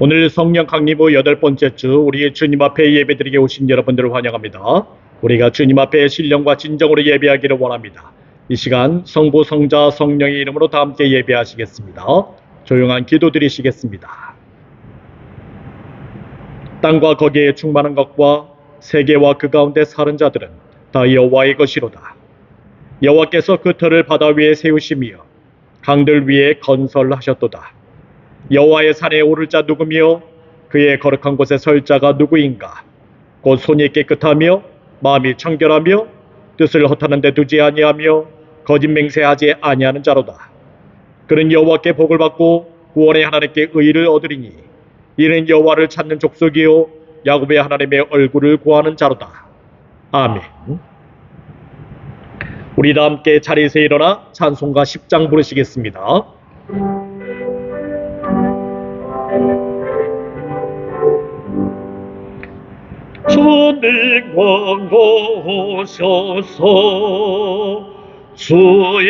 오늘 성령 강림 후 8번째 주 우리 주님 앞에 예배드리게 오신 여러분들을 환영합니다. 우리가 주님 앞에 신령과 진정으로 예배하기를 원합니다. 이 시간 성부, 성자, 성령의 이름으로 다 함께 예배하시겠습니다. 조용한 기도 드리시겠습니다. 땅과 거기에 충만한 것과 세계와 그 가운데 사는 자들은 다 여호와의 것이로다. 여호와께서 그 터를 바다 위에 세우시며 강들 위에 건설하셨도다. 여호와의 산에 오를 자 누구며 그의 거룩한 곳에 설 자가 누구인가? 곧 손이 깨끗하며 마음이 청결하며 뜻을 허탄한 데 두지 아니하며 거짓 맹세하지 아니하는 자로다. 그는 여호와께 복을 받고 구원의 하나님께 의를 얻으리니 이는 여호와를 찾는 족속이요 야곱의 하나님의 얼굴을 구하는 자로다. 아멘. 우리 다 함께 자리에서 일어나 찬송가 10장 부르시겠습니다. 주님 왕오셔서 주의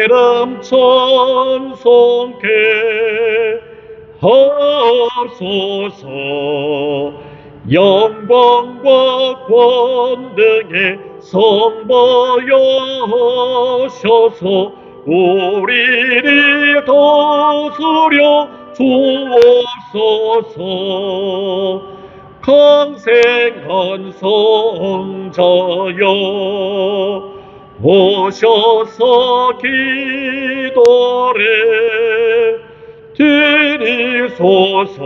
이름 찬송케 하소서. 영광과 권능에 선보여셔서 우리를 다스려 주옵소서. 강생한 성자여 오셔서 기도를 드리소서.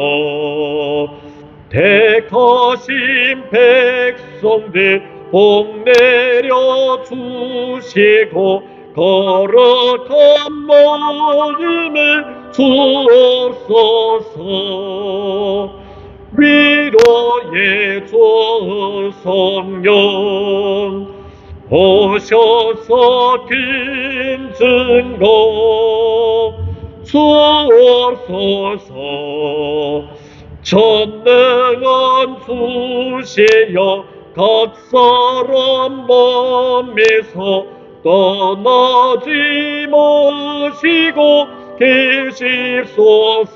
택하신 백성들 복 내려 주시고 거룩한 마음을 주옵소서. 위로의 주 성령 오셔서 긴 증거 주옵소서. 전능한 주시여 각 사람 마음에서 떠나지 마시고 계십소서.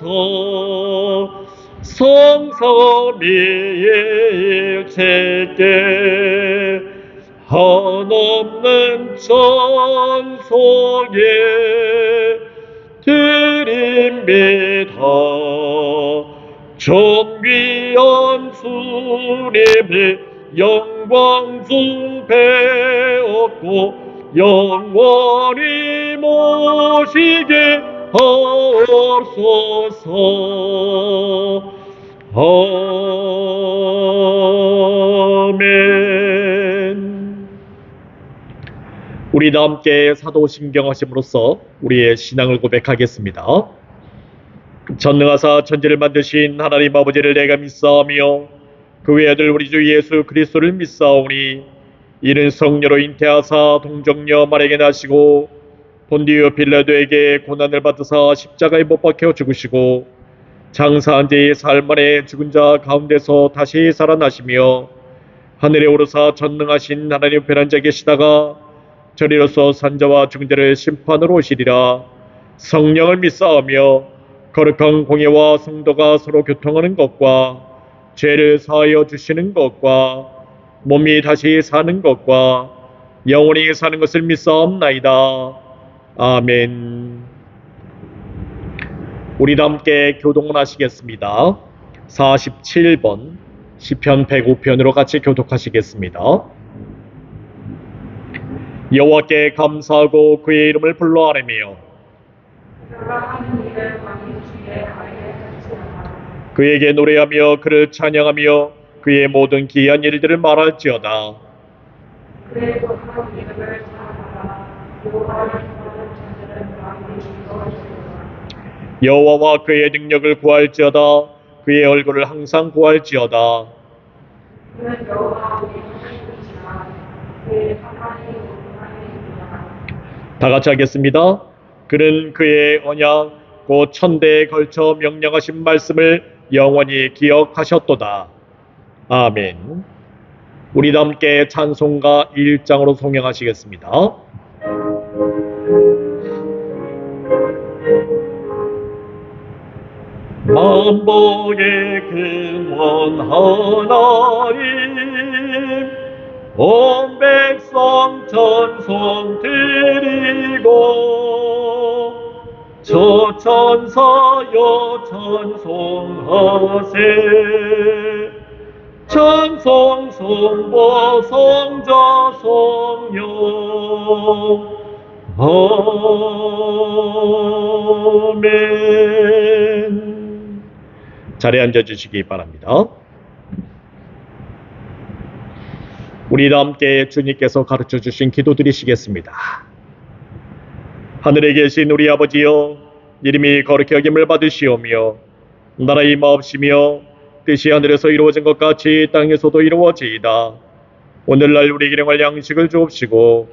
성삼위일체께 한없는 찬송에 드립니다. 존귀한 주님의 영광 중 배웠고 영원히 모시게 하옵소서. 아멘. 우리 다 함께 사도신경하심으로써 우리의 신앙을 고백하겠습니다. 전능하사 천지를 만드신 하나님 아버지를 내가 믿사오며 그 외의 아들 우리 주 예수 그리스도를 믿사오니 이는 성녀로 잉태하사 동정녀 마리아에게 나시고 본디오 빌라도에게 고난을 받으사 십자가에 못 박혀 죽으시고 장사한 지 사흘 만에 죽은 자 가운데서 다시 살아나시며 하늘에 오르사 전능하신 하나님 편한 자에 계시다가 저리로서 산자와 죽은 자를 심판으로 오시리라. 성령을 믿사오며 거룩한 공예와 성도가 서로 교통하는 것과 죄를 사하여 주시는 것과 몸이 다시 사는 것과 영원히 사는 것을 믿사옵나이다. 아멘. 우리 다 함께 교독을 하시겠습니다. 47번 시편 105편으로 같이 교독하시겠습니다. 여호와께 감사하고 그의 이름을 불러 아뢰며 그에게 노래하며 그를 찬양하며 그의 모든 기이한 일들을 말할지어다. 여호와와 그의 능력을 구할지어다. 그의 얼굴을 항상 구할지어다. 다 같이 하겠습니다. 그는 그의 언약 곧 천대에 걸쳐 명령하신 말씀을 영원히 기억하셨도다. 아멘. 우리 다 함께 찬송가 1장으로 송영하시겠습니다. 만복의 근원 하나님, 온 백성 찬송 드리고 저 천사여 찬송하세. 찬송 성부 성자 성령 아멘. 자리에 앉아주시기 바랍니다. 우리 다 함께 주님께서 가르쳐주신 기도 드리시겠습니다. 하늘에 계신 우리 아버지여, 이름이 거룩히 여김을 받으시오며 나라의 임하옵시며 뜻이 하늘에서 이루어진 것 같이 땅에서도 이루어지이다. 오늘날 우리에게 일용할 양식을 주옵시고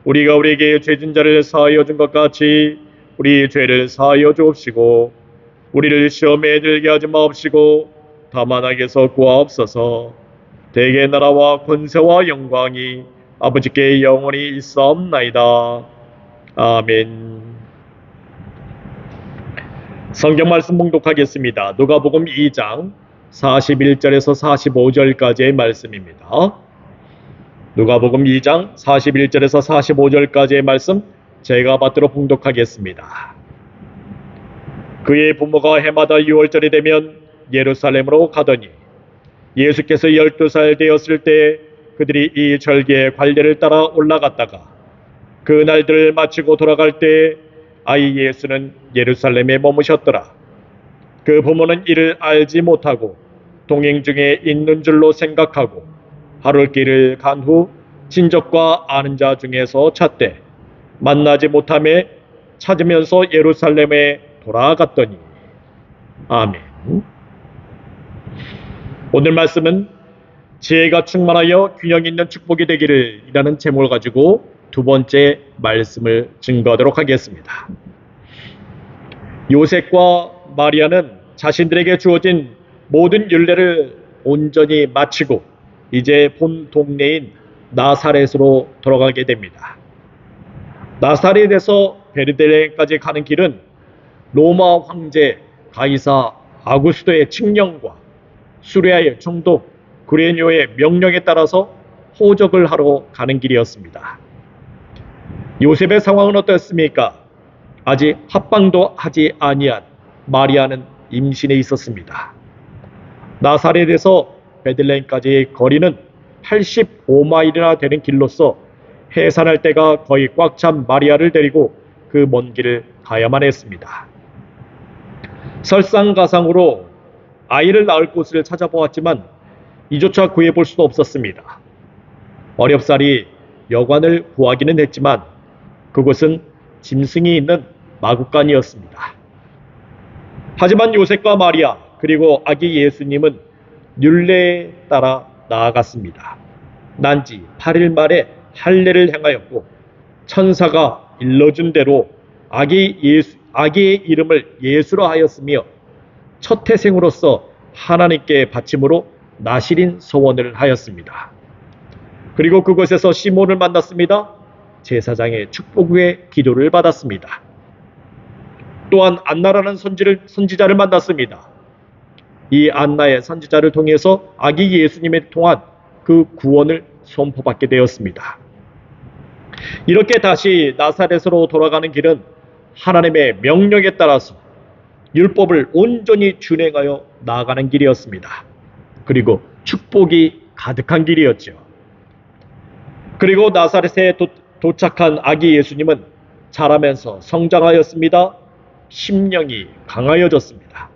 우리가 우리에게 죄진 자를 사하여 준 것 같이 우리 죄를 사하여 주옵시고 우리를 시험에 들게 하지 마옵시고 다만 악에서 구하옵소서. 대개 나라와 권세와 영광이 아버지께 영원히 있사옵나이다. 아멘. 성경 말씀 봉독하겠습니다. 누가복음 2장 41절에서 45절까지의 말씀입니다. 누가복음 2장 41절에서 45절까지의 말씀 제가 받도록 봉독하겠습니다. 그의 부모가 해마다 6월절이 되면 예루살렘으로 가더니 예수께서 12살 되었을 때 그들이 이 절기의 관례를 따라 올라갔다가 그 날들을 마치고 돌아갈 때 아이 예수는 예루살렘에 머무셨더라. 그 부모는 이를 알지 못하고 동행 중에 있는 줄로 생각하고 하루 길을 간 후 친족과 아는 자 중에서 찾되 만나지 못하매 찾으면서 예루살렘에 돌아갔더니. 아멘. 오늘 말씀은 지혜가 충만하여 균형 있는 축복이 되기를 이라는 제목을 가지고 두 번째 말씀을 증거하도록 하겠습니다. 요셉과 마리아는 자신들에게 주어진 모든 율례를 온전히 마치고 이제 본 동네인 나사렛으로 돌아가게 됩니다. 나사렛에서 베르들레헴까지 가는 길은 로마 황제 가이사 아구스토의 칙령과 수레아의 총독 구레뇨의 명령에 따라서 호적을 하러 가는 길이었습니다. 요셉의 상황은 어떻습니까? 아직 합방도 하지 아니한 마리아는 임신해 있었습니다. 나사렛에서 베들레헴까지의 거리는 85마일이나 되는 길로서 해산할 때가 거의 꽉 찬 마리아를 데리고 그 먼 길을 가야만 했습니다. 설상가상으로 아이를 낳을 곳을 찾아보았지만 이조차 구해볼 수도 없었습니다. 어렵사리 여관을 구하기는 했지만 그곳은 짐승이 있는 마구간이었습니다. 하지만 요셉과 마리아 그리고 아기 예수님은 율례에 따라 나아갔습니다. 난지 8일 만에 할례를 행하였고 천사가 일러준 대로 아기의 이름을 예수라 하였으며 첫 태생으로서 하나님께 바침으로 나실인 소원을 하였습니다. 그리고 그곳에서 시몬을 만났습니다. 제사장의 축복 후에 기도를 받았습니다. 또한 안나라는 선지자를 만났습니다. 이 안나의 선지자를 통해서 아기 예수님에 통한 그 구원을 선포받게 되었습니다. 이렇게 다시 나사렛으로 돌아가는 길은 하나님의 명령에 따라서 율법을 온전히 준행하여 나아가는 길이었습니다. 그리고 축복이 가득한 길이었죠. 그리고 나사렛에 도착한 아기 예수님은 자라면서 성장하였습니다. 심령이 강하여졌습니다.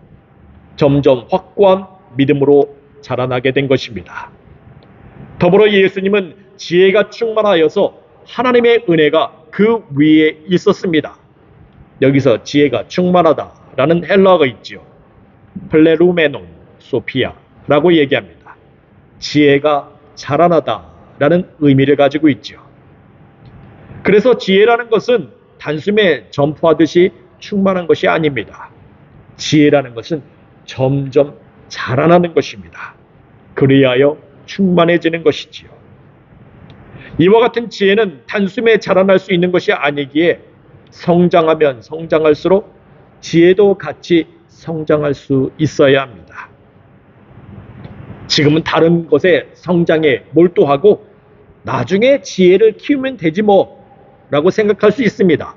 점점 확고한 믿음으로 자라나게 된 것입니다. 더불어 예수님은 지혜가 충만하여서 하나님의 은혜가 그 위에 있었습니다. 여기서 지혜가 충만하다라는 헬라어가 있지요. 플레루메논 소피아라고 얘기합니다. 지혜가 자라나다라는 의미를 가지고 있지요. 그래서 지혜라는 것은 단숨에 점프하듯이 충만한 것이 아닙니다. 지혜라는 것은 점점 자라나는 것입니다. 그리하여 충만해지는 것이지요. 이와 같은 지혜는 단숨에 자라날 수 있는 것이 아니기에 성장하면 성장할수록 지혜도 같이 성장할 수 있어야 합니다. 지금은 다른 것에 성장에 몰두하고 나중에 지혜를 키우면 되지 뭐 라고 생각할 수 있습니다.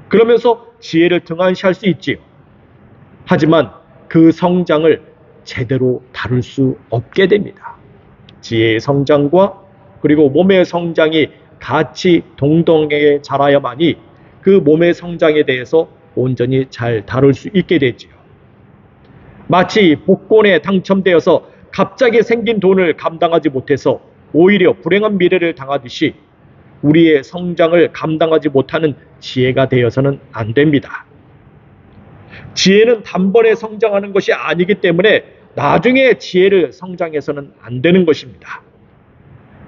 그러면서 지혜를 등한시할 수 있지요. 하지만 그 성장을 제대로 다룰 수 없게 됩니다. 지혜의 성장과 그리고 몸의 성장이 같이 동등하게 자라야만이 그 몸의 성장에 대해서 온전히 잘 다룰 수 있게 되지요. 마치 복권에 당첨되어서 갑자기 생긴 돈을 감당하지 못해서 오히려 불행한 미래를 당하듯이 우리의 성장을 감당하지 못하는 지혜가 되어서는 안 됩니다. 지혜는 단번에 성장하는 것이 아니기 때문에 나중에 지혜를 성장해서는 안 되는 것입니다.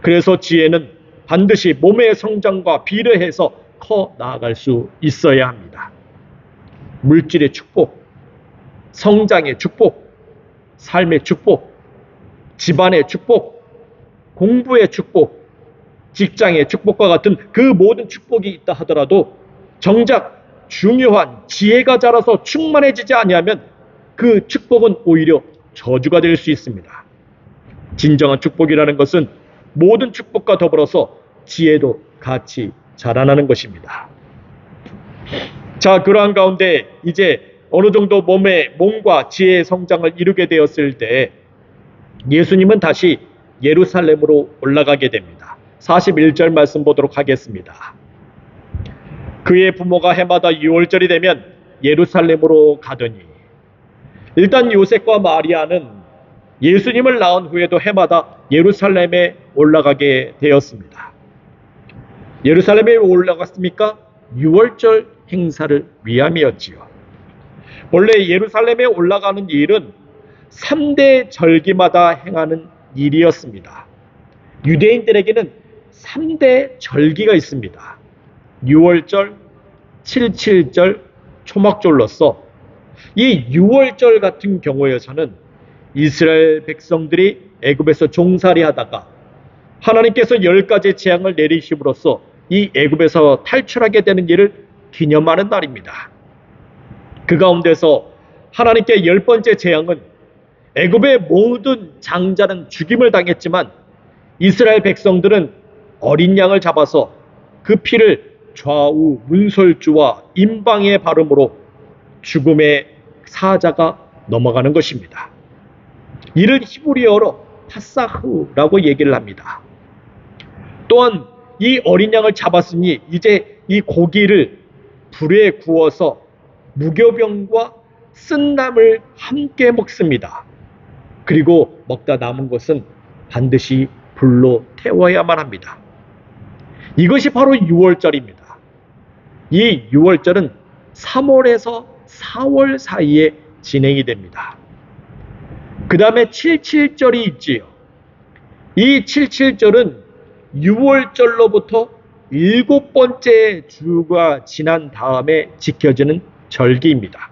그래서 지혜는 반드시 몸의 성장과 비례해서 커 나아갈 수 있어야 합니다. 물질의 축복, 성장의 축복, 삶의 축복, 집안의 축복, 공부의 축복, 직장의 축복과 같은 그 모든 축복이 있다 하더라도 정작 중요한 지혜가 자라서 충만해지지 아니하면 그 축복은 오히려 저주가 될 수 있습니다. 진정한 축복이라는 것은 모든 축복과 더불어서 지혜도 같이 자라나는 것입니다. 자, 그러한 가운데 이제 어느 정도 몸과 지혜의 성장을 이루게 되었을 때 예수님은 다시 예루살렘으로 올라가게 됩니다. 41절 말씀 보도록 하겠습니다. 그의 부모가 해마다 유월절이 되면 예루살렘으로 가더니, 일단 요셉과 마리아는 예수님을 낳은 후에도 해마다 예루살렘에 올라가게 되었습니다. 예루살렘에 올라갔습니까? 유월절 행사를 위함이었지요. 원래 예루살렘에 올라가는 일은 3대 절기마다 행하는 일이었습니다. 유대인들에게는 3대 절기가 있습니다. 유월절, 칠칠절, 초막절로서 이 유월절 같은 경우에서는 이스라엘 백성들이 애굽에서 종살이 하다가 하나님께서 10가지 재앙을 내리심으로써 이 애굽에서 탈출하게 되는 일을 기념하는 날입니다. 그 가운데서 하나님께 10번째 재앙은 애굽의 모든 장자는 죽임을 당했지만 이스라엘 백성들은 어린 양을 잡아서 그 피를 좌우 문설주와 임방에 바름으로 죽음의 사자가 넘어가는 것입니다. 이를 히브리어로 파사흐라고 얘기를 합니다. 또한 이 어린 양을 잡았으니 이제 이 고기를 불에 구워서 무교병과 쓴남을 함께 먹습니다. 그리고 먹다 남은 것은 반드시 불로 태워야만 합니다. 이것이 바로 유월절입니다. 이 유월절은 3월에서 4월 사이에 진행이 됩니다. 그 다음에 칠칠절이 있지요. 이 칠칠절은 유월절로부터 7번째 주가 지난 다음에 지켜지는 절기입니다.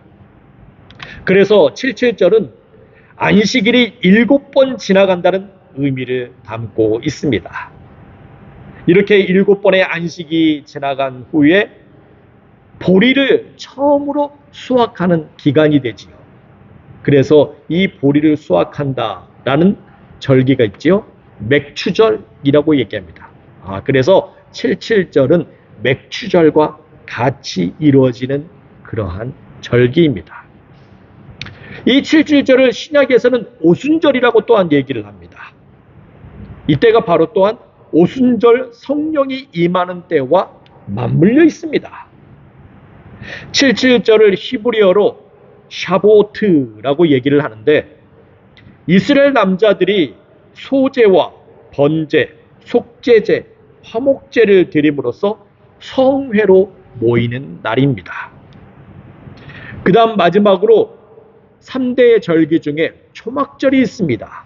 그래서 칠칠절은 안식일이 7번 지나간다는 의미를 담고 있습니다. 이렇게 7번의 안식이 지나간 후에 보리를 처음으로 수확하는 기간이 되지요. 그래서 이 보리를 수확한다라는 절기가 있지요. 맥추절이라고 얘기합니다. 그래서 칠칠절은 맥추절과 같이 이루어지는 그러한 절기입니다. 이 칠칠절을 신약에서는 오순절이라고 또한 얘기를 합니다. 이때가 바로 또한 오순절 성령이 임하는 때와 맞물려 있습니다. 칠칠절을 히브리어로 샤보트라고 얘기를 하는데 이스라엘 남자들이 소제와 번제, 속제제, 화목제를 드림으로써 성회로 모이는 날입니다. 그 다음 마지막으로 3대 절기 중에 초막절이 있습니다.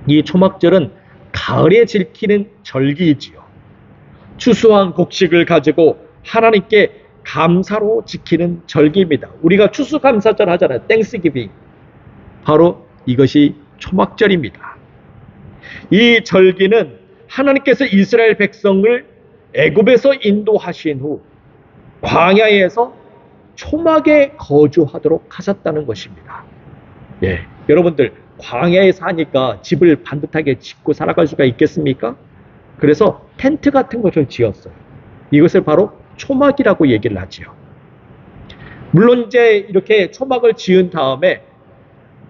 이 초막절은 가을에 지키는 절기이지요. 추수한 곡식을 가지고 하나님께 감사로 지키는 절기입니다. 우리가 추수감사절 하잖아요. 땡스기빙. 바로 이것이 초막절입니다. 이 절기는 하나님께서 이스라엘 백성을 애굽에서 인도하신 후 광야에서 초막에 거주하도록 하셨다는 것입니다. 예, 여러분들 광야에 사니까 집을 반듯하게 짓고 살아갈 수가 있겠습니까? 그래서 텐트 같은 것을 지었어요. 이것을 바로 초막이라고 얘기를 하지요. 물론 이제 이렇게 초막을 지은 다음에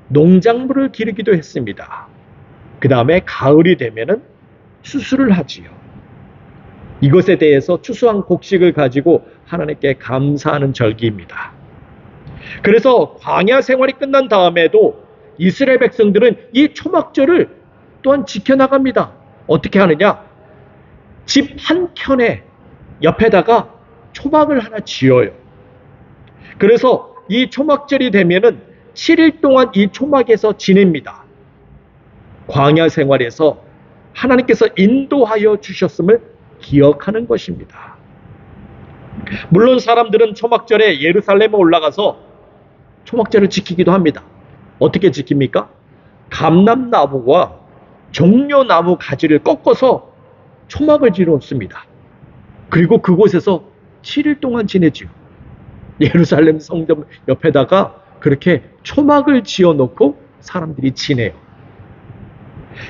농작물을 기르기도 했습니다. 그 다음에 가을이 되면은 추수를 하지요. 이것에 대해서 추수한 곡식을 가지고 하나님께 감사하는 절기입니다. 그래서 광야 생활이 끝난 다음에도 이스라엘 백성들은 이 초막절을 또한 지켜나갑니다. 어떻게 하느냐? 집 한켠에 옆에다가 초막을 하나 지어요. 그래서 이 초막절이 되면은 7일 동안 이 초막에서 지냅니다. 광야 생활에서 하나님께서 인도하여 주셨음을 기억하는 것입니다. 물론 사람들은 초막절에 예루살렘에 올라가서 초막절을 지키기도 합니다. 어떻게 지킵니까? 감람나무와 종려나무 가지를 꺾어서 초막을 지어놓습니다. 그리고 그곳에서 7일 동안 지내지요. 예루살렘 성전 옆에다가 그렇게 초막을 지어놓고 사람들이 지내요.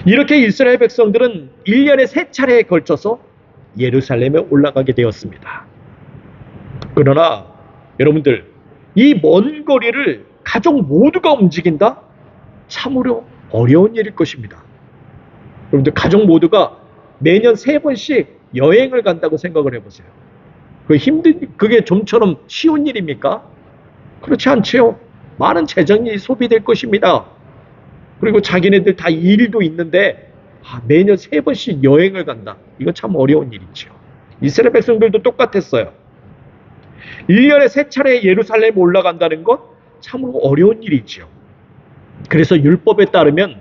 이렇게 이스라엘 백성들은 1년에 3차례에 걸쳐서 예루살렘에 올라가게 되었습니다. 그러나 여러분들, 이 먼 거리를 가족 모두가 움직인다? 참으로 어려운 일일 것입니다. 여러분들, 가족 모두가 매년 3번씩 여행을 간다고 생각을 해보세요. 그게 좀처럼 쉬운 일입니까? 그렇지 않지요. 많은 재정이 소비될 것입니다. 그리고 자기네들 다 일도 있는데 매년 3번씩 여행을 간다. 이건 참 어려운 일이죠. 이스라엘 백성들도 똑같았어요. 1년에 3차례 예루살렘에 올라간다는 것 참으로 어려운 일이죠. 그래서 율법에 따르면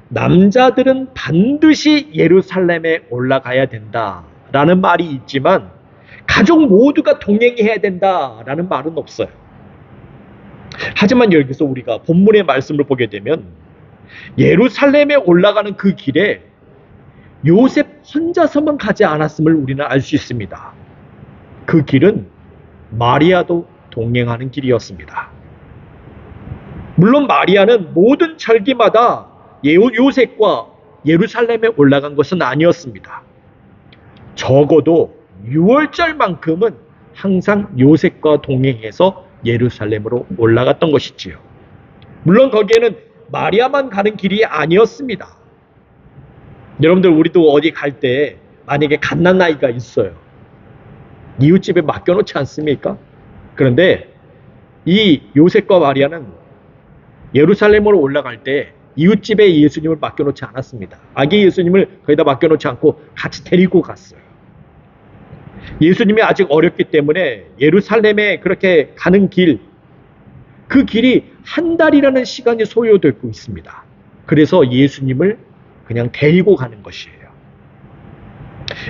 남자들은 반드시 예루살렘에 올라가야 된다라는 말이 있지만 가족 모두가 동행해야 된다라는 말은 없어요. 하지만 여기서 우리가 본문의 말씀을 보게 되면 예루살렘에 올라가는 그 길에 요셉 혼자서만 가지 않았음을 우리는 알 수 있습니다. 그 길은 마리아도 동행하는 길이었습니다. 물론 마리아는 모든 절기마다 요셉과 예루살렘에 올라간 것은 아니었습니다. 적어도 6월절만큼은 항상 요셉과 동행해서 예루살렘으로 올라갔던 것이지요. 물론 거기에는 마리아만 가는 길이 아니었습니다. 여러분들, 우리도 어디 갈 때 만약에 갓난아이가 있어요. 이웃집에 맡겨놓지 않습니까? 그런데 이 요셉과 마리아는 예루살렘으로 올라갈 때 이웃집에 예수님을 맡겨놓지 않았습니다. 아기 예수님을 거기다 맡겨놓지 않고 같이 데리고 갔어요. 예수님이 아직 어렸기 때문에 예루살렘에 그렇게 가는 길, 그 길이 한 달이라는 시간이 소요되고 있습니다. 그래서 예수님을 그냥 데리고 가는 것이에요.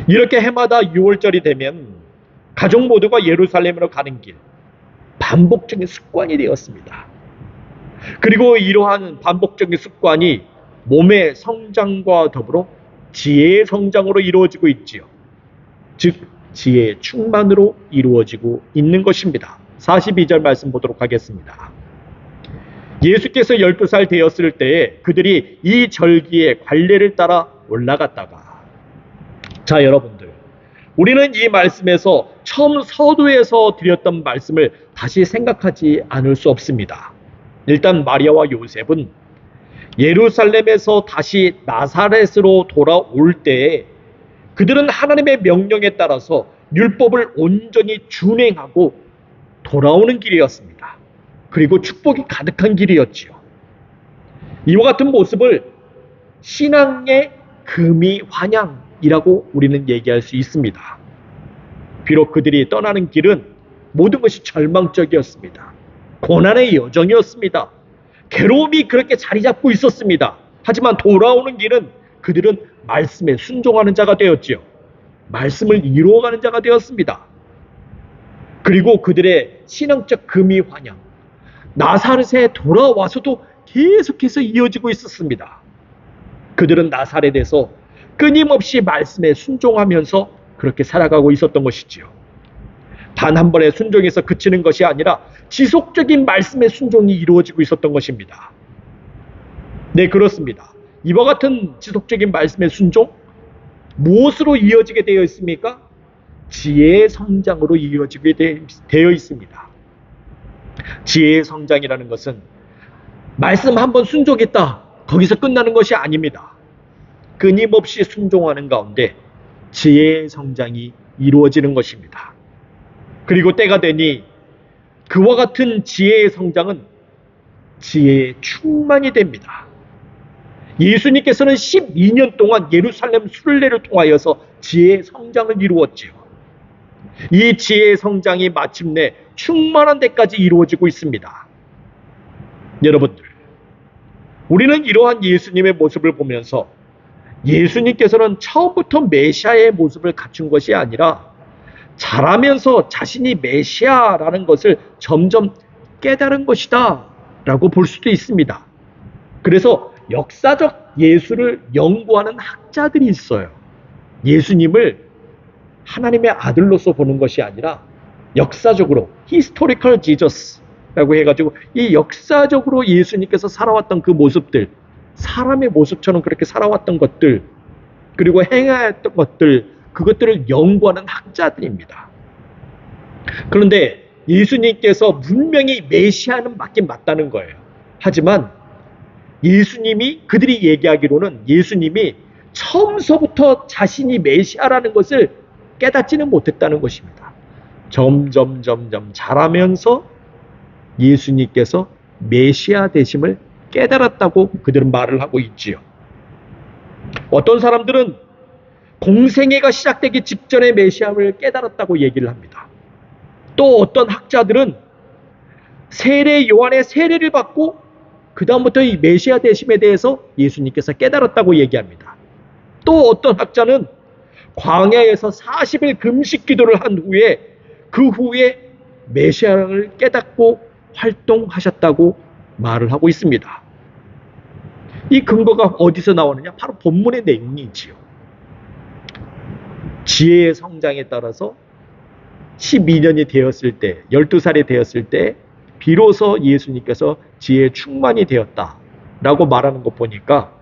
이렇게 해마다 6월절이 되면 가족 모두가 예루살렘으로 가는 길, 반복적인 습관이 되었습니다. 그리고 이러한 반복적인 습관이 몸의 성장과 더불어 지혜의 성장으로 이루어지고 있지요. 즉 지혜의 충만으로 이루어지고 있는 것입니다. 42절 말씀 보도록 하겠습니다. 예수께서 12살 되었을 때에 그들이 이 절기의 관례를 따라 올라갔다가, 자 여러분들, 우리는 이 말씀에서 처음 서두에서 드렸던 말씀을 다시 생각하지 않을 수 없습니다. 일단 마리아와 요셉은 예루살렘에서 다시 나사렛으로 돌아올 때에 그들은 하나님의 명령에 따라서 율법을 온전히 준행하고 돌아오는 길이었습니다. 그리고 축복이 가득한 길이었지요. 이와 같은 모습을 신앙의 금이 환향이라고 우리는 얘기할 수 있습니다. 비록 그들이 떠나는 길은 모든 것이 절망적이었습니다. 고난의 여정이었습니다. 괴로움이 그렇게 자리 잡고 있었습니다. 하지만 돌아오는 길은 그들은 말씀에 순종하는 자가 되었지요. 말씀을 이루어가는 자가 되었습니다. 그리고 그들의 신앙적 금이 환영, 나사렛에 돌아와서도 계속해서 이어지고 있었습니다. 그들은 나사렛에서 끊임없이 말씀에 순종하면서 그렇게 살아가고 있었던 것이지요. 단 한 번의 순종에서 그치는 것이 아니라 지속적인 말씀의 순종이 이루어지고 있었던 것입니다. 네, 그렇습니다. 이와 같은 지속적인 말씀의 순종, 무엇으로 이어지게 되어 있습니까? 지혜의 성장으로 이어지게 되어 있습니다. 지혜의 성장이라는 것은 말씀 한번 순종했다, 거기서 끝나는 것이 아닙니다. 끊임없이 순종하는 가운데 지혜의 성장이 이루어지는 것입니다. 그리고 때가 되니 그와 같은 지혜의 성장은 지혜의 충만이 됩니다. 예수님께서는 12년 동안 예루살렘 순례를 통하여서 지혜의 성장을 이루었지요. 이 지혜의 성장이 마침내 충만한 데까지 이루어지고 있습니다. 여러분들, 우리는 이러한 예수님의 모습을 보면서 예수님께서는 처음부터 메시아의 모습을 갖춘 것이 아니라 자라면서 자신이 메시아라는 것을 점점 깨달은 것이다 라고 볼 수도 있습니다. 그래서 역사적 예수를 연구하는 학자들이 있어요. 예수님을 하나님의 아들로서 보는 것이 아니라 역사적으로 Historical Jesus라고 해가지고 이 역사적으로 예수님께서 살아왔던 그 모습들, 사람의 모습처럼 그렇게 살아왔던 것들, 그리고 행하였던 것들, 그것들을 연구하는 학자들입니다. 그런데 예수님께서 분명히 메시아는 맞긴 맞다는 거예요. 하지만 예수님이, 그들이 얘기하기로는 예수님이 처음서부터 자신이 메시아라는 것을 깨닫지는 못했다는 것입니다. 점점 자라면서 예수님께서 메시아 되심을 깨달았다고 그들은 말을 하고 있지요. 어떤 사람들은 공생애가 시작되기 직전에 메시아를 깨달았다고 얘기를 합니다. 또 어떤 학자들은 세례 요한의 세례를 받고 그 다음부터 이 메시아 되심에 대해서 예수님께서 깨달았다고 얘기합니다. 또 어떤 학자는 광야에서 40일 금식 기도를 한 후에 그 후에 메시아를 깨닫고 활동하셨다고 말을 하고 있습니다. 이 근거가 어디서 나오느냐? 바로 본문의 내용이지요. 지혜의 성장에 따라서 12년이 되었을 때, 12살이 되었을 때 비로소 예수님께서 지혜의 충만이 되었다라고 말하는 것 보니까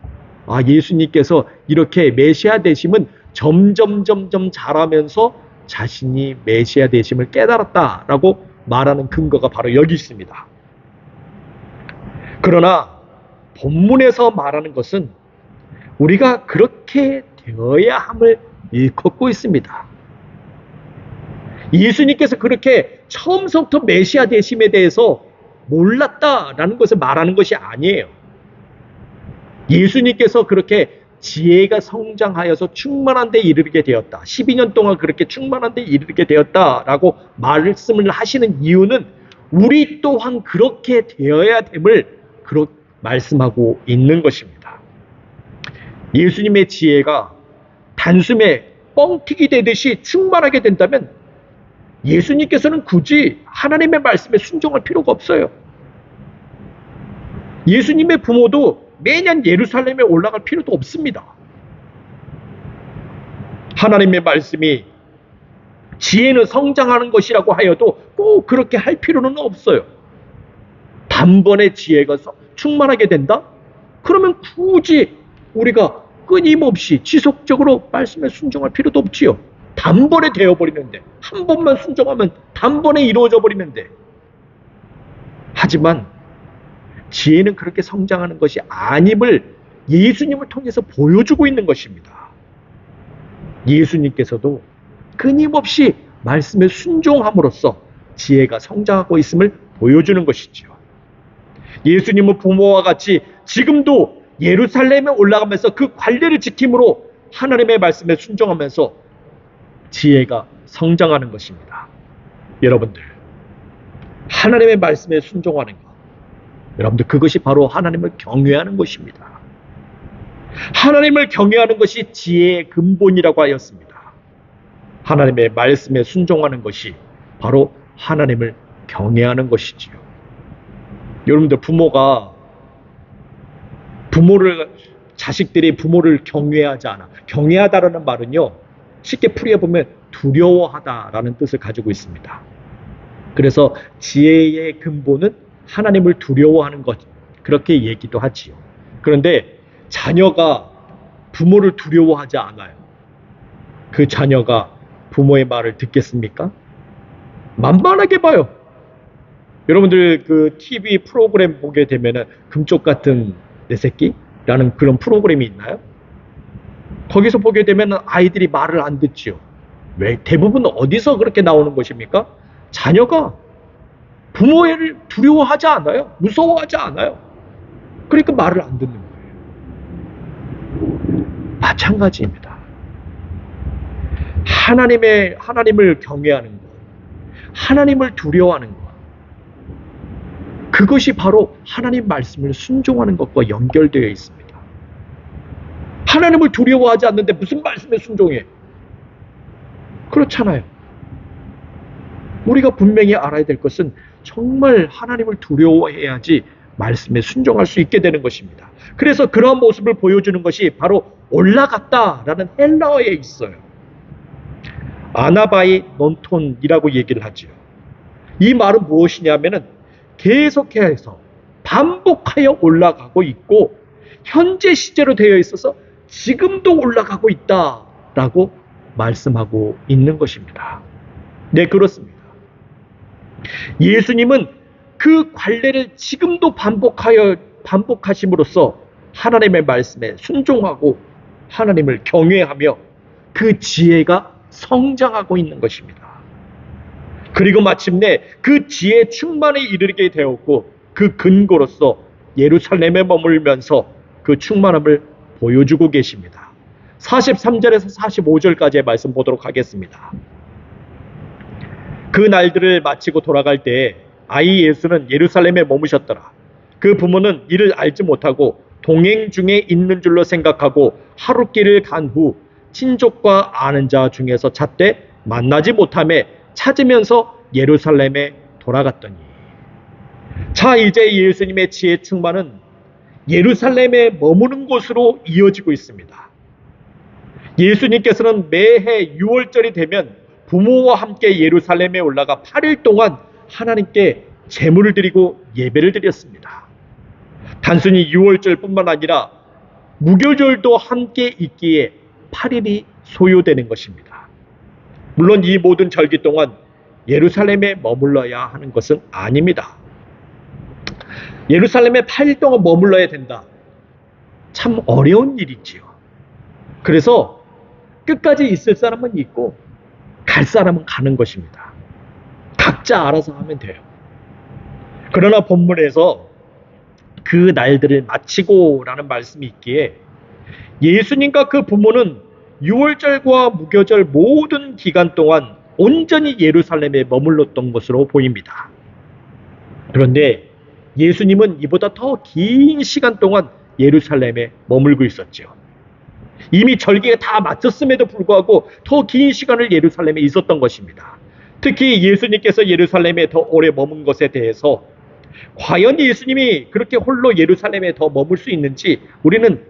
예수님께서 이렇게 메시아 되심은 점점 자라면서 자신이 메시아 되심을 깨달았다라고 말하는 근거가 바로 여기 있습니다. 그러나 본문에서 말하는 것은 우리가 그렇게 되어야 함을 일컫고 있습니다. 예수님께서 그렇게 처음부터 메시아 되심에 대해서 몰랐다라는 것을 말하는 것이 아니에요. 예수님께서 그렇게 지혜가 성장하여서 충만한 데 이르게 되었다. 12년 동안 그렇게 충만한 데 이르게 되었다라고 말씀을 하시는 이유는 우리 또한 그렇게 되어야 됨을 말씀하고 있는 것입니다. 예수님의 지혜가 단숨에 뻥튀기 되듯이 충만하게 된다면 예수님께서는 굳이 하나님의 말씀에 순종할 필요가 없어요. 예수님의 부모도 매년 예루살렘에 올라갈 필요도 없습니다. 하나님의 말씀이 지혜는 성장하는 것이라고 하여도 꼭 그렇게 할 필요는 없어요. 단번에 지혜가 충만하게 된다? 그러면 굳이 우리가 끊임없이 지속적으로 말씀에 순종할 필요도 없지요. 단번에 되어버리는데, 한 번만 순종하면 단번에 이루어져 버리는데. 하지만 지혜는 그렇게 성장하는 것이 아님을 예수님을 통해서 보여주고 있는 것입니다. 예수님께서도 끊임없이 말씀에 순종함으로써 지혜가 성장하고 있음을 보여주는 것이지요. 예수님은 부모와 같이 지금도 예루살렘에 올라가면서 그 관례를 지킴으로 하나님의 말씀에 순종하면서 지혜가 성장하는 것입니다. 여러분들, 하나님의 말씀에 순종하는 것, 여러분들 그것이 바로 하나님을 경외하는 것입니다. 하나님을 경외하는 것이 지혜의 근본이라고 하였습니다. 하나님의 말씀에 순종하는 것이 바로 하나님을 경외하는 것이지요. 여러분들 자식들이 부모를 경외하지 않아. 경외하다라는 말은요, 쉽게 풀이해보면 두려워하다라는 뜻을 가지고 있습니다. 그래서 지혜의 근본은 하나님을 두려워하는 것, 그렇게 얘기도 하지요. 그런데 자녀가 부모를 두려워하지 않아요. 그 자녀가 부모의 말을 듣겠습니까? 만만하게 봐요. 여러분들 그 TV 프로그램 보게 되면은 금쪽 같은 내 새끼라는 그런 프로그램이 있나요? 거기서 보게 되면은 아이들이 말을 안 듣지요. 왜? 대부분 어디서 그렇게 나오는 것입니까? 자녀가 부모를 두려워하지 않아요. 무서워하지 않아요. 그러니까 말을 안 듣는 거예요. 마찬가지입니다. 하나님을 경외하는 것, 하나님을 두려워하는 것, 그것이 바로 하나님 말씀을 순종하는 것과 연결되어 있습니다. 하나님을 두려워하지 않는데 무슨 말씀에 순종해? 그렇잖아요. 우리가 분명히 알아야 될 것은 정말 하나님을 두려워해야지 말씀에 순종할 수 있게 되는 것입니다. 그래서 그러한 모습을 보여주는 것이 바로 올라갔다라는 헬라어에 있어요. 아나바이 논톤이라고 얘기를 하죠. 이 말은 무엇이냐면은 계속해서 반복하여 올라가고 있고 현재 시제로 되어 있어서 지금도 올라가고 있다라고 말씀하고 있는 것입니다. 네, 그렇습니다. 예수님은 그 관례를 지금도 반복하심으로써 하나님의 말씀에 순종하고 하나님을 경외하며 그 지혜가 성장하고 있는 것입니다. 그리고 마침내 그 지혜 충만에 이르게 되었고 그 근거로서 예루살렘에 머물면서 그 충만함을 보여주고 계십니다. 43절에서 45절까지의 말씀 보도록 하겠습니다. 그 날들을 마치고 돌아갈 때에 아이 예수는 예루살렘에 머무셨더라. 그 부모는 이를 알지 못하고 동행 중에 있는 줄로 생각하고 하룻길을 간 후 친족과 아는 자 중에서 잣대 만나지 못하매 찾으면서 예루살렘에 돌아갔더니. 자, 이제 예수님의 지혜 충만은 예루살렘에 머무는 곳으로 이어지고 있습니다. 예수님께서는 매해 6월절이 되면 부모와 함께 예루살렘에 올라가 8일 동안 하나님께 제물을 드리고 예배를 드렸습니다. 단순히 6월절뿐만 아니라 무교절도 함께 있기에 8일이 소요되는 것입니다. 물론 이 모든 절기 동안 예루살렘에 머물러야 하는 것은 아닙니다. 예루살렘에 8일 동안 머물러야 된다. 참 어려운 일이지요. 그래서 끝까지 있을 사람은 있고 갈 사람은 가는 것입니다. 각자 알아서 하면 돼요. 그러나 본문에서 그 날들을 마치고 라는 말씀이 있기에 예수님과 그 부모는 6월절과 무교절 모든 기간 동안 온전히 예루살렘에 머물렀던 것으로 보입니다. 그런데 예수님은 이보다 더 긴 시간 동안 예루살렘에 머물고 있었죠. 이미 절기가 다 마쳤음에도 불구하고 더 긴 시간을 예루살렘에 있었던 것입니다. 특히 예수님께서 예루살렘에 더 오래 머문 것에 대해서 과연 예수님이 그렇게 홀로 예루살렘에 더 머물 수 있는지 우리는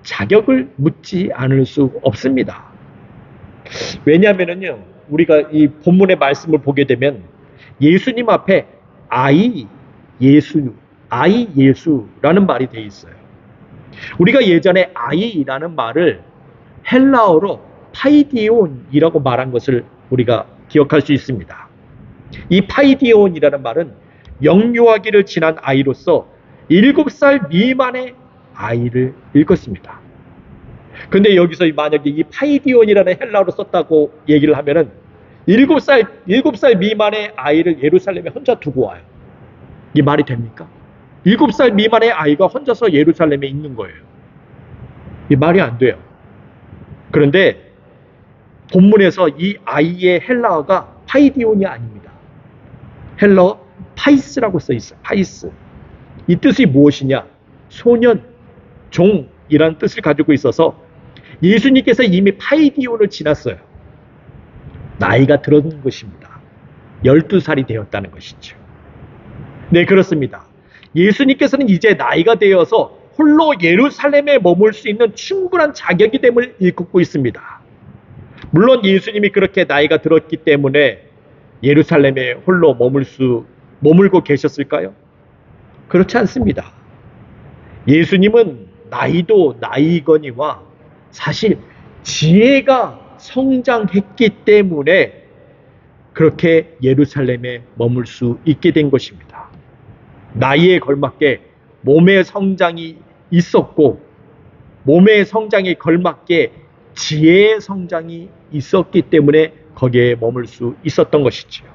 자격을 묻지 않을 수 없습니다. 왜냐하면요, 우리가 이 본문의 말씀을 보게 되면 예수님 앞에 아이 예수라는 말이 되어 있어요. 우리가 예전에 아이라는 말을 헬라어로 파이디온이라고 말한 것을 우리가 기억할 수 있습니다. 이 파이디온이라는 말은 영유아기를 지난 아이로서 7살 미만의 아이를 일컫습니다. 근데 여기서 만약에 이 파이디온이라는 헬라어로 썼다고 얘기를 하면은 7살 미만의 아이를 예루살렘에 혼자 두고 와요. 이 말이 됩니까? 7살 미만의 아이가 혼자서 예루살렘에 있는 거예요. 이 말이 안 돼요. 그런데 본문에서 이 아이의 헬라어가 파이디온이 아닙니다. 헬라어 파이스라고 써 있어요. 파이스. 이 뜻이 무엇이냐? 소년, 종이라는 뜻을 가지고 있어서 예수님께서 이미 파이디온을 지났어요. 나이가 들었는 것입니다. 12살이 되었다는 것이죠. 네, 그렇습니다. 예수님께서는 이제 나이가 되어서 홀로 예루살렘에 머물 수 있는 충분한 자격이 됨을 일컫고 있습니다. 물론 예수님이 그렇게 나이가 들었기 때문에 예루살렘에 홀로 머물고 계셨을까요? 그렇지 않습니다. 예수님은 나이도 나이거니와 사실 지혜가 성장했기 때문에 그렇게 예루살렘에 머물 수 있게 된 것입니다. 나이에 걸맞게 몸의 성장이 있었고 몸의 성장에 걸맞게 지혜의 성장이 있었기 때문에 거기에 머물 수 있었던 것이지요.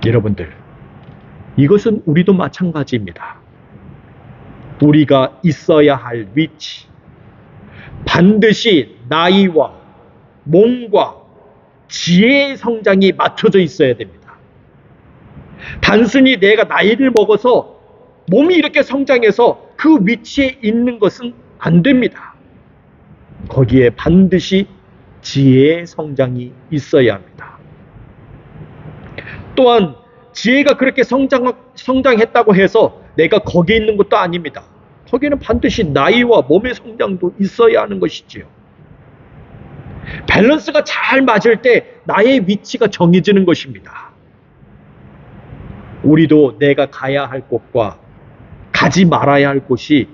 여러분들, 이것은 우리도 마찬가지입니다. 우리가 있어야 할 위치, 반드시 나이와 몸과 지혜의 성장이 맞춰져 있어야 됩니다. 단순히 내가 나이를 먹어서 몸이 이렇게 성장해서 그 위치에 있는 것은 안 됩니다. 거기에 반드시 지혜의 성장이 있어야 합니다. 또한 지혜가 그렇게 성장했다고 해서 내가 거기에 있는 것도 아닙니다. 거기에는 반드시 나이와 몸의 성장도 있어야 하는 것이지요. 밸런스가 잘 맞을 때 나의 위치가 정해지는 것입니다. 우리도 내가 가야 할 곳과 가지 말아야 할 곳이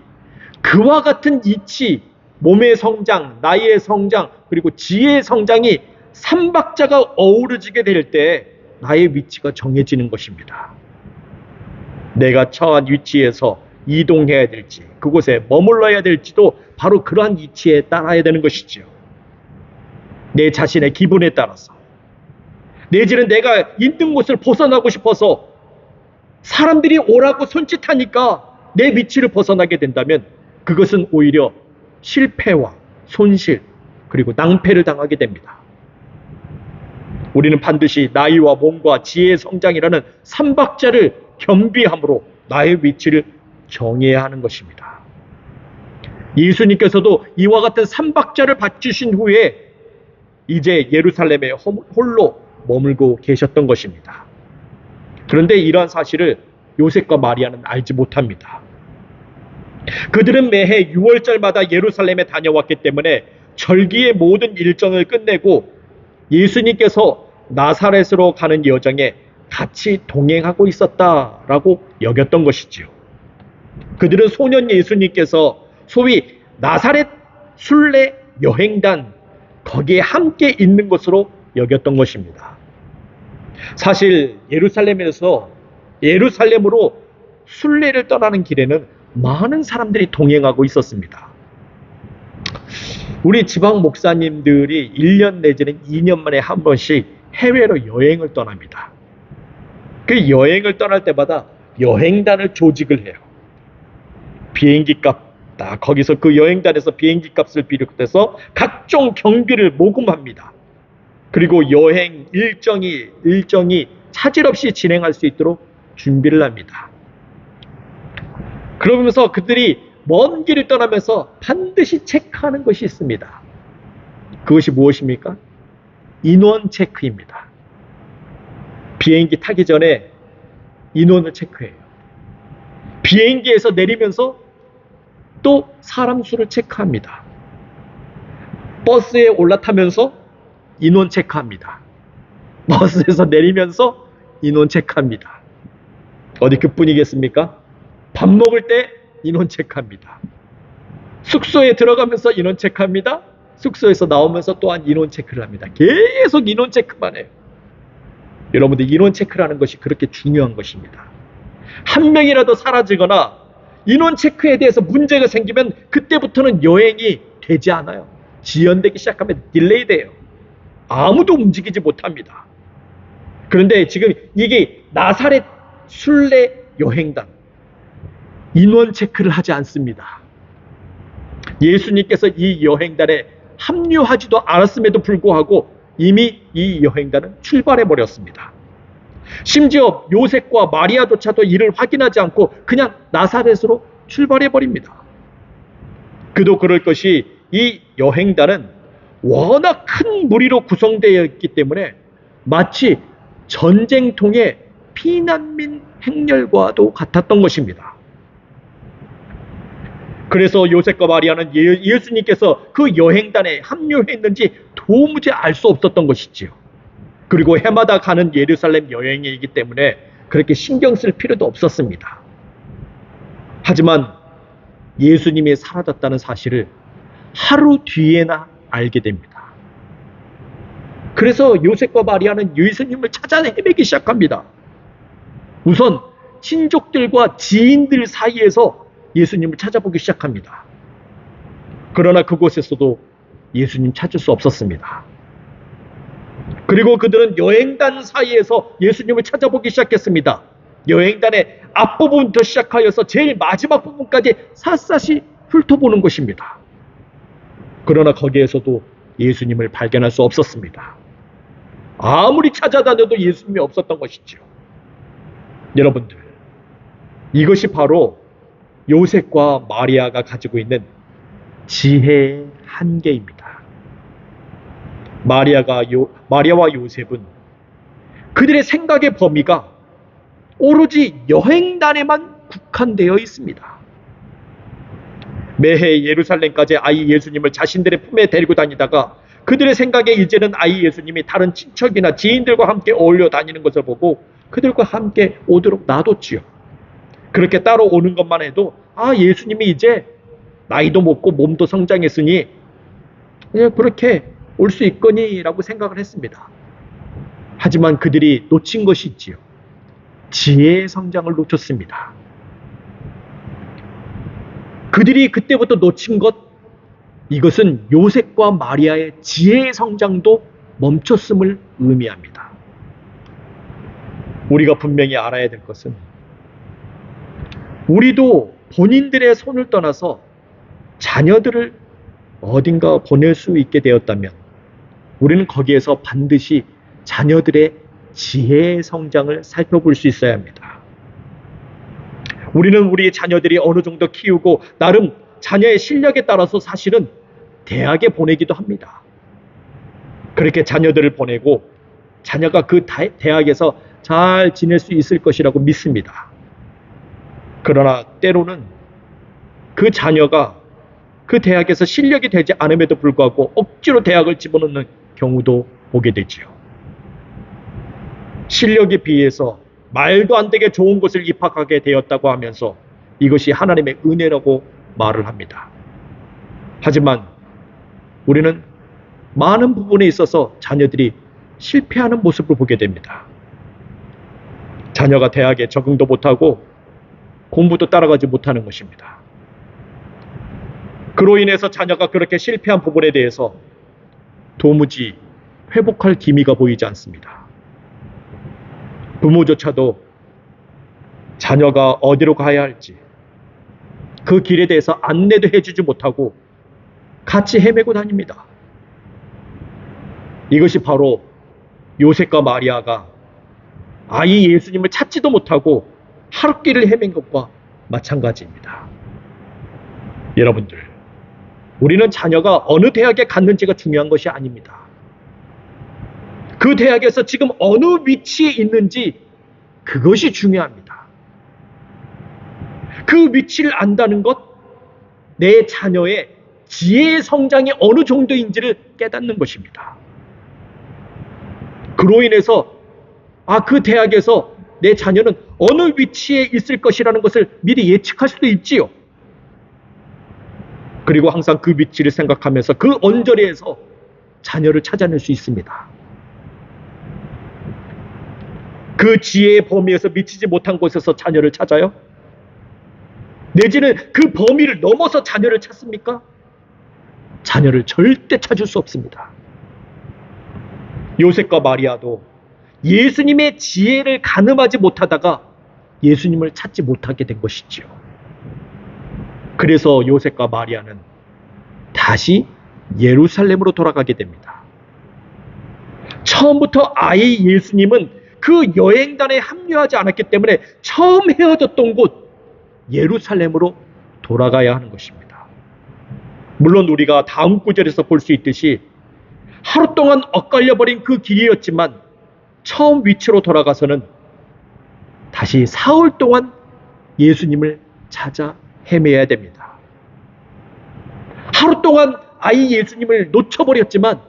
그와 같은 이치, 몸의 성장, 나이의 성장, 그리고 지혜의 성장이 삼박자가 어우러지게 될 때 나의 위치가 정해지는 것입니다. 내가 처한 위치에서 이동해야 될지, 그곳에 머물러야 될지도 바로 그러한 위치에 따라야 되는 것이지요. 내 자신의 기분에 따라서. 내지는 내가 있는 곳을 벗어나고 싶어서 사람들이 오라고 손짓하니까 내 위치를 벗어나게 된다면 그것은 오히려 실패와 손실, 그리고 낭패를 당하게 됩니다. 우리는 반드시 나이와 몸과 지혜의 성장이라는 삼박자를 겸비함으로 나의 위치를 정해야 하는 것입니다. 예수님께서도 이와 같은 삼박자를 갖추신 후에 이제 예루살렘에 홀로 머물고 계셨던 것입니다. 그런데 이러한 사실을 요셉과 마리아는 알지 못합니다. 그들은 매해 6월절마다 예루살렘에 다녀왔기 때문에 절기의 모든 일정을 끝내고 예수님께서 나사렛으로 가는 여정에 같이 동행하고 있었다라고 여겼던 것이지요. 그들은 소년 예수님께서 소위 나사렛 순례 여행단, 거기에 함께 있는 것으로 여겼던 것입니다. 사실 예루살렘으로 순례를 떠나는 길에는 많은 사람들이 동행하고 있었습니다. 우리 지방 목사님들이 1년 내지는 2년 만에 한 번씩 해외로 여행을 떠납니다. 그 여행을 떠날 때마다 여행단을 조직을 해요. 비행기 값, 거기서 그 여행단에서 비행기 값을 비롯해서 각종 경비를 모금합니다. 그리고 여행 일정이 차질 없이 진행할 수 있도록 준비를 합니다. 그러면서 그들이 먼 길을 떠나면서 반드시 체크하는 것이 있습니다. 그것이 무엇입니까? 인원 체크입니다. 비행기 타기 전에 인원을 체크해요. 비행기에서 내리면서 또 사람 수를 체크합니다. 버스에 올라타면서 인원 체크합니다. 버스에서 내리면서 인원 체크합니다. 어디 그뿐이겠습니까? 밥 먹을 때 인원 체크합니다. 숙소에 들어가면서 인원 체크합니다. 숙소에서 나오면서 또한 인원 체크를 합니다. 계속 인원 체크만 해요. 여러분들, 인원 체크라는 것이 그렇게 중요한 것입니다. 한 명이라도 사라지거나 인원 체크에 대해서 문제가 생기면 그때부터는 여행이 되지 않아요. 지연되기 시작하면 딜레이 돼요. 아무도 움직이지 못합니다. 그런데 지금 이게 나사렛 순례 여행단, 인원 체크를 하지 않습니다. 예수님께서 이 여행단에 합류하지도 않았음에도 불구하고 이미 이 여행단은 출발해 버렸습니다. 심지어 요셉과 마리아조차도 이를 확인하지 않고 그냥 나사렛으로 출발해 버립니다. 그도 그럴 것이 이 여행단은 워낙 큰 무리로 구성되어 있기 때문에 마치 전쟁통의 피난민 행렬과도 같았던 것입니다. 그래서 요셉과 마리아는 예수님께서 그 여행단에 합류했는지 도무지 알 수 없었던 것이지요. 그리고 해마다 가는 예루살렘 여행이기 때문에 그렇게 신경 쓸 필요도 없었습니다. 하지만 예수님이 사라졌다는 사실을 하루 뒤에나 알게 됩니다. 그래서 요셉과 마리아는 예수님을 찾아 헤매기 시작합니다. 우선 친족들과 지인들 사이에서 예수님을 찾아보기 시작합니다. 그러나 그곳에서도 예수님 찾을 수 없었습니다. 그리고 그들은 여행단 사이에서 예수님을 찾아보기 시작했습니다. 여행단의 앞부분부터 시작하여서 제일 마지막 부분까지 샅샅이 훑어보는 것입니다. 그러나 거기에서도 예수님을 발견할 수 없었습니다. 아무리 찾아다녀도 예수님이 없었던 것이죠. 여러분들, 이것이 바로 요셉과 마리아가 가지고 있는 지혜의 한계입니다. 마리아와 요셉은 그들의 생각의 범위가 오로지 여행단에만 국한되어 있습니다. 매해 예루살렘까지 아이 예수님을 자신들의 품에 데리고 다니다가 그들의 생각에 이제는 아이 예수님이 다른 친척이나 지인들과 함께 어울려 다니는 것을 보고 그들과 함께 오도록 놔뒀지요. 그렇게 따로 오는 것만 해도 예수님이 이제 나이도 먹고 몸도 성장했으니 그렇게 올 수 있거니 라고 생각을 했습니다. 하지만 그들이 놓친 것이 있지요. 지혜의 성장을 놓쳤습니다. 그들이 그때부터 놓친 것, 이것은 요셉과 마리아의 지혜의 성장도 멈췄음을 의미합니다. 우리가 분명히 알아야 될 것은 우리도 본인들의 손을 떠나서 자녀들을 어딘가 보낼 수 있게 되었다면 우리는 거기에서 반드시 자녀들의 지혜의 성장을 살펴볼 수 있어야 합니다. 우리는 우리 자녀들이 어느 정도 키우고 나름 자녀의 실력에 따라서 사실은 대학에 보내기도 합니다. 그렇게 자녀들을 보내고 자녀가 그 대학에서 잘 지낼 수 있을 것이라고 믿습니다. 그러나 때로는 그 자녀가 그 대학에서 실력이 되지 않음에도 불구하고 억지로 대학을 집어넣는 경우도 보게 되지요. 실력에 비해서 말도 안 되게 좋은 곳을 입학하게 되었다고 하면서 이것이 하나님의 은혜라고 말을 합니다. 하지만 우리는 많은 부분에 있어서 자녀들이 실패하는 모습을 보게 됩니다. 자녀가 대학에 적응도 못하고 공부도 따라가지 못하는 것입니다. 그로 인해서 자녀가 그렇게 실패한 부분에 대해서 도무지 회복할 기미가 보이지 않습니다. 부모조차도 자녀가 어디로 가야 할지 그 길에 대해서 안내도 해주지 못하고 같이 헤매고 다닙니다. 이것이 바로 요셉과 마리아가 아이 예수님을 찾지도 못하고 하룻길을 헤맨 것과 마찬가지입니다. 여러분들, 우리는 자녀가 어느 대학에 갔는지가 중요한 것이 아닙니다. 그 대학에서 지금 어느 위치에 있는지 그것이 중요합니다. 그 위치를 안다는 것, 내 자녀의 지혜의 성장이 어느 정도인지를 깨닫는 것입니다. 그로 인해서 그 대학에서 내 자녀는 어느 위치에 있을 것이라는 것을 미리 예측할 수도 있지요. 그리고 항상 그 위치를 생각하면서 그 언저리에서 자녀를 찾아낼 수 있습니다. 그 지혜의 범위에서 미치지 못한 곳에서 자녀를 찾아요? 내지는 그 범위를 넘어서 자녀를 찾습니까? 자녀를 절대 찾을 수 없습니다. 요셉과 마리아도 예수님의 지혜를 가늠하지 못하다가 예수님을 찾지 못하게 된 것이지요. 그래서 요셉과 마리아는 다시 예루살렘으로 돌아가게 됩니다. 처음부터 아이 예수님은 그 여행단에 합류하지 않았기 때문에 처음 헤어졌던 곳 예루살렘으로 돌아가야 하는 것입니다. 물론 우리가 다음 구절에서 볼 수 있듯이 하루 동안 엇갈려버린 그 길이었지만 처음 위치로 돌아가서는 다시 사흘 동안 예수님을 찾아 헤매야 됩니다. 하루 동안 아이 예수님을 놓쳐버렸지만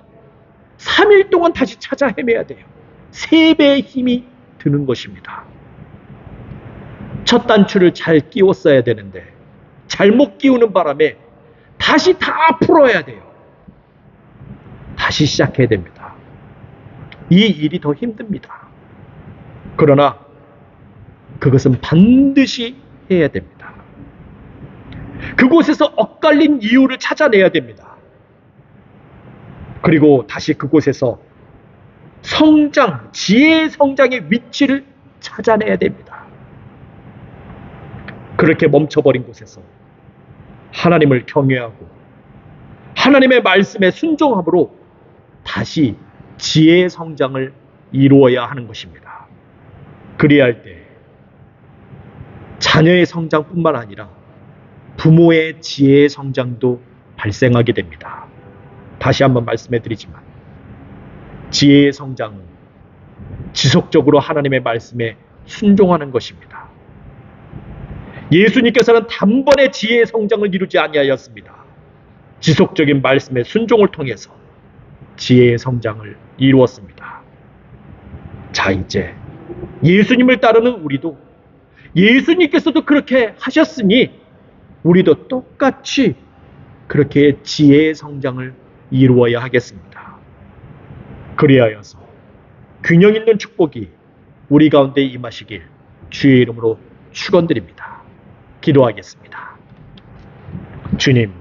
3일 동안 다시 찾아 헤매야 돼요. 3배의 힘이 드는 것입니다. 첫 단추를 잘 끼웠어야 되는데 잘못 끼우는 바람에 다시 다 풀어야 돼요. 다시 시작해야 됩니다. 이 일이 더 힘듭니다. 그러나 그것은 반드시 해야 됩니다. 그곳에서 엇갈린 이유를 찾아내야 됩니다. 그리고 다시 그곳에서 성장, 지혜의 성장의 위치를 찾아내야 됩니다. 그렇게 멈춰버린 곳에서 하나님을 경외하고 하나님의 말씀에 순종함으로 다시 지혜의 성장을 이루어야 하는 것입니다. 그리할 때 자녀의 성장뿐만 아니라 부모의 지혜의 성장도 발생하게 됩니다. 다시 한번 말씀해 드리지만 지혜의 성장은 지속적으로 하나님의 말씀에 순종하는 것입니다. 예수님께서는 단번에 지혜의 성장을 이루지 아니하였습니다. 지속적인 말씀의 순종을 통해서 지혜의 성장을 이루었습니다. 자, 이제 예수님을 따르는 우리도 예수님께서도 그렇게 하셨으니 우리도 똑같이 그렇게 지혜의 성장을 이루어야 하겠습니다. 그리하여서 균형 있는 축복이 우리 가운데 임하시길 주의 이름으로 축원드립니다. 기도하겠습니다. 주님,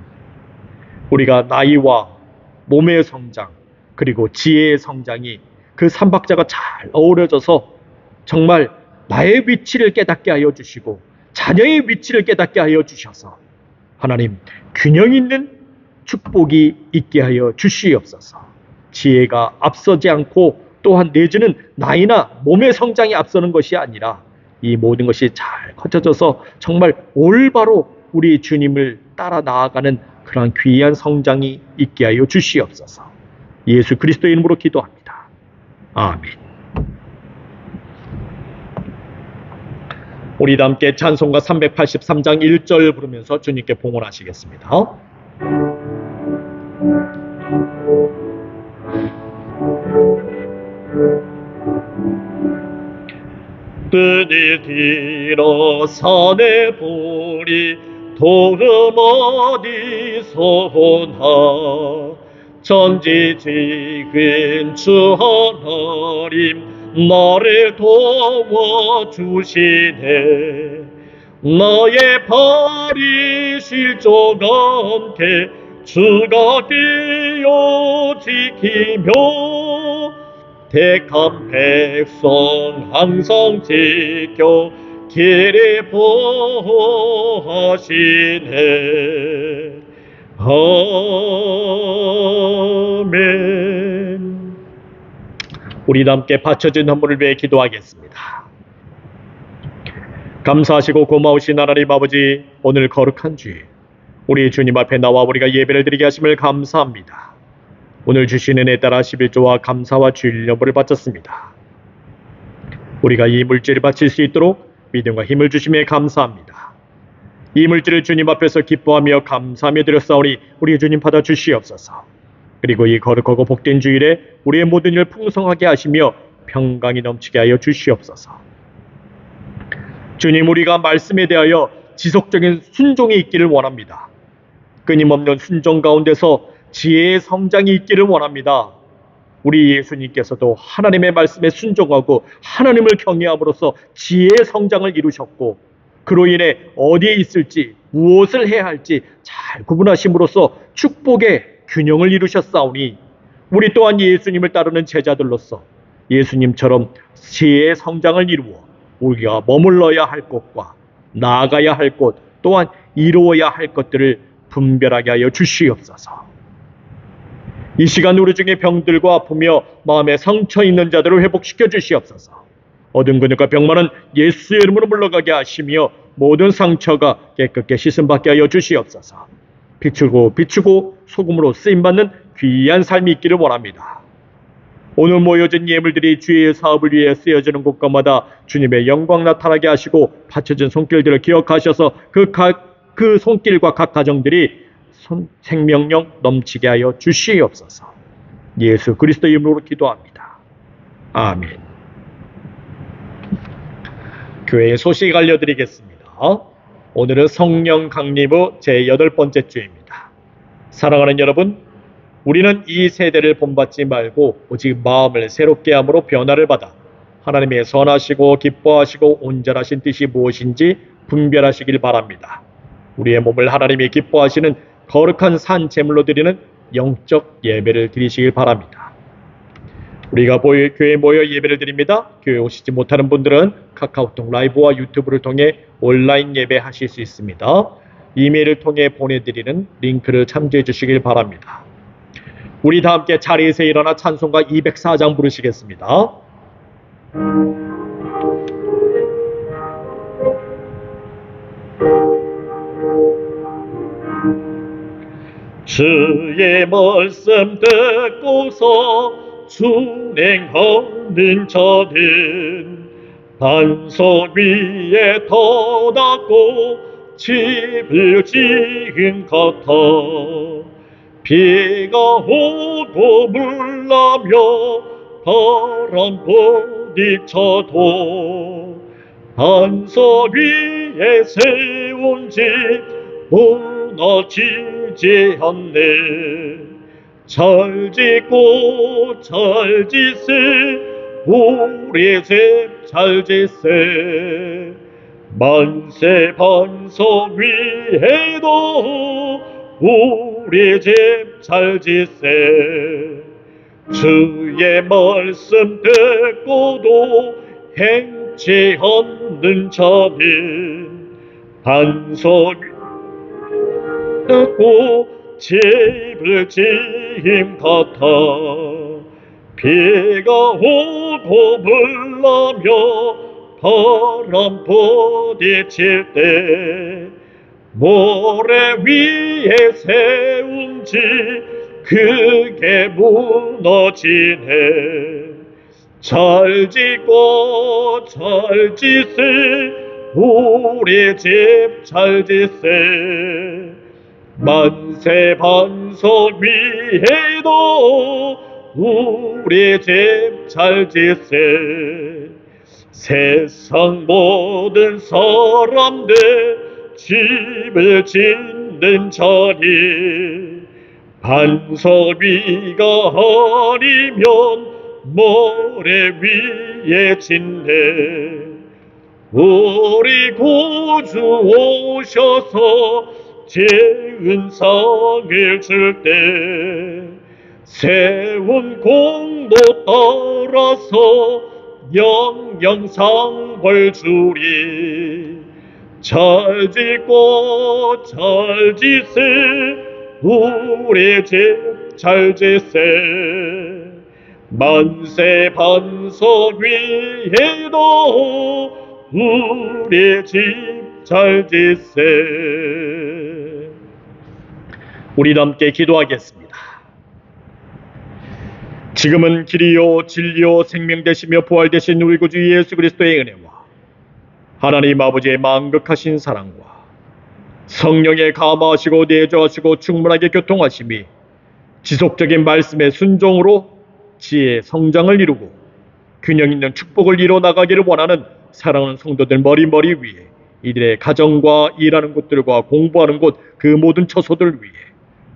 우리가 나이와 몸의 성장 그리고 지혜의 성장이 그 삼박자가 잘 어우러져서 정말 나의 위치를 깨닫게 하여 주시고 자녀의 위치를 깨닫게 하여 주셔서 하나님 균형 있는 축복이 있게 하여 주시옵소서. 지혜가 앞서지 않고 또한 내지는 나이나 몸의 성장이 앞서는 것이 아니라 이 모든 것이 잘 거쳐져서 정말 올바로 우리 주님을 따라 나아가는 그러한 귀한 성장이 있게 하여 주시옵소서. 예수 그리스도의 이름으로 기도합니다. 아멘. 우리 다 함께 찬송가 383장 1절 부르면서 주님께 봉헌하시겠습니다. 뜰을 들어 산에 보리 도름 어디서 오나 전지직은 주 하나님 나를 도와주시네. 나의 발이 실족않게 주가 끼어 지키며 택한 백성 항상 지켜 길을 보호하시네. 아멘. 우리 함께 바쳐진 헌물을 위해 기도하겠습니다. 감사하시고 고마우신 하나님 아버지, 오늘 거룩한 주일 우리 주님 앞에 나와 우리가 예배를 드리게 하심을 감사합니다. 오늘 주신 은혜에 따라 11조와 감사와 주일 여부를 바쳤습니다. 우리가 이 물질을 바칠 수 있도록 믿음과 힘을 주심에 감사합니다. 이 물질을 주님 앞에서 기뻐하며 감사하며 드렸사오니 우리 주님 받아 주시옵소서. 그리고 이 거룩하고 복된 주일에 우리의 모든 일을 풍성하게 하시며 평강이 넘치게 하여 주시옵소서. 주님, 우리가 말씀에 대하여 지속적인 순종이 있기를 원합니다. 끊임없는 순종 가운데서 지혜의 성장이 있기를 원합니다. 우리 예수님께서도 하나님의 말씀에 순종하고 하나님을 경외함으로써 지혜의 성장을 이루셨고, 그로 인해 어디에 있을지 무엇을 해야 할지 잘 구분하심으로써 축복의 균형을 이루셨사오니 우리 또한 예수님을 따르는 제자들로서 예수님처럼 지혜의 성장을 이루어 우리가 머물러야 할 곳과 나아가야 할 곳 또한 이루어야 할 것들을 분별하게 하여 주시옵소서. 이 시간 우리 중에 병들고 아프며 마음에 상처 있는 자들을 회복시켜 주시옵소서. 얻은 근육과 병만은 예수의 이름으로 물러가게 하시며 모든 상처가 깨끗게 씻음받게 하여 주시옵소서. 비추고 소금으로 쓰임받는 귀한 삶이 있기를 원합니다. 오늘 모여진 예물들이 주의 사업을 위해 쓰여지는 곳간마다 주님의 영광 나타나게 하시고 바쳐진 손길들을 기억하셔서 그 손길과 각 가정들이 생명력 넘치게 하여 주시옵소서. 예수 그리스도 이름으로 기도합니다. 아멘. 교회의 소식 알려드리겠습니다. 오늘은 성령 강림 후 제8번째 주입니다. 사랑하는 여러분, 우리는 이 세대를 본받지 말고 오직 마음을 새롭게 함으로 변화를 받아 하나님의 선하시고 기뻐하시고 온전하신 뜻이 무엇인지 분별하시길 바랍니다. 우리의 몸을 하나님이 기뻐하시는 거룩한 산 제물로 드리는 영적 예배를 드리시길 바랍니다. 우리가 교회에 모여 예배를 드립니다. 교회에 오시지 못하는 분들은 카카오톡 라이브와 유튜브를 통해 온라인 예배하실 수 있습니다. 이메일을 통해 보내드리는 링크를 참조해 주시길 바랍니다. 우리 다 함께 자리에서 일어나 찬송가 204장 부르시겠습니다. 주의 말씀 듣고서 순행하는 자는 반석 위에 터닫고 집을 지은 같아 비가 오고 물나며 바람 부딪혀도 반석 위에 세운 집 무너지지 않네. 잘 짓고 잘 짓세 우리 집 잘 짓세 만세 반석 위에도 우리 집 잘 짓세 주의 말씀 듣고도 행치 않는 자는 반석 듣고 집을 지임 같아 비가 오고 물나며 바람 부딪힐 때 모래 위에 세운 집 그게 무너지네. 잘 짓고 잘 짓세 우리 집 잘 짓세 만세 반석 위에도 우리 집 잘 짓세 세상 모든 사람들 집을 짓는 자리 반석 위가 아니면 모래 위에 짓네. 우리 구주 오셔서 제은상을 줄 때 세운 공도 따라서 영영상벌 주리 잘 짓고 잘 짓세 우리 집 잘 짓세 만세 반석 위에도 우리 집 잘 짓세. 우리 함께 기도하겠습니다. 지금은 길이요 진리요 생명 되시며 부활 되신 우리 구주 예수 그리스도의 은혜와 하나님 아버지의 만극하신 사랑과 성령의 감화하시고 내조하시고 충만하게 교통하심이 지속적인 말씀의 순종으로 지혜의 성장을 이루고 균형 있는 축복을 이뤄 나가기를 원하는 사랑하는 성도들 머리머리 위에 이들의 가정과 일하는 곳들과 공부하는 곳 그 모든 처소들 위에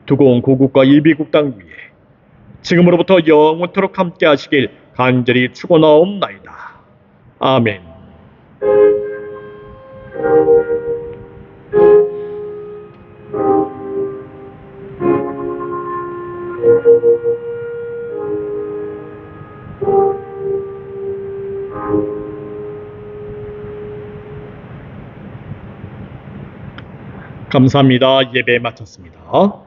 두고 온 고국과 이비국 땅 위에 지금으로부터 영원토록 함께 하시길 간절히 축원하옵나이다. 아멘. 감사합니다. 예배 마쳤습니다.